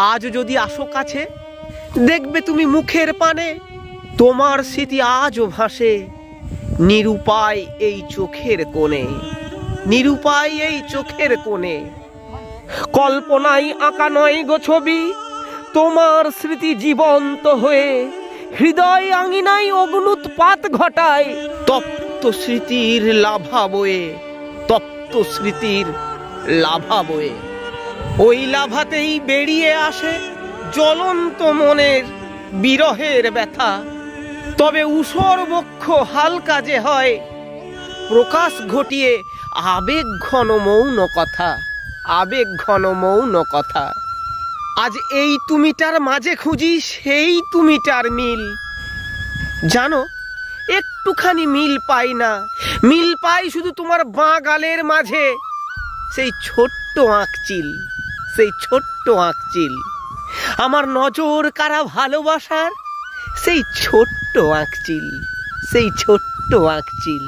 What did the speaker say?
আজ যদি আসো কাছে, দেখবে তুমি মুখের পানে তোমার স্মৃতি আজও ভাসে নিরুপায় এই চোখের কোণে, নিরুপায় এই চোখের কোণে। কল্পনায় আঁকা নয় গো ছবি, তোমার স্মৃতি জীবন্ত হয়ে হৃদয় আঙিনায় অগ্নুৎপাত ঘটায় তপ্ত স্মৃতির লাভা বয়ে, তপ্ত স্মৃতির লাভা বয়ে। ওই লাভাতেই বেরিয়ে আসে জ্বলন্ত মনের বিরহের ব্যথা। তবে ঊষর বক্ষ হালকা যে হয় প্রকাশ ঘটিয়ে আবেগ ঘন মৌন কথা, আবেগ ঘন মৌন কথা। আজ এই তুমিটার মাঝে খুঁজি সেই তুমিটার মিল। জানো একটুখানি মিল পাই না, মিল পাই শুধু তোমার বাঁ গালের মাঝে সেই ছোট্ট আঁকচিল, সেই ছোট্ট আঁকচিল। আমার নজর কারা ভালোবাসার সেই ছোট্ট আঁকচিল, সেই ছোট্ট আঁকচিল।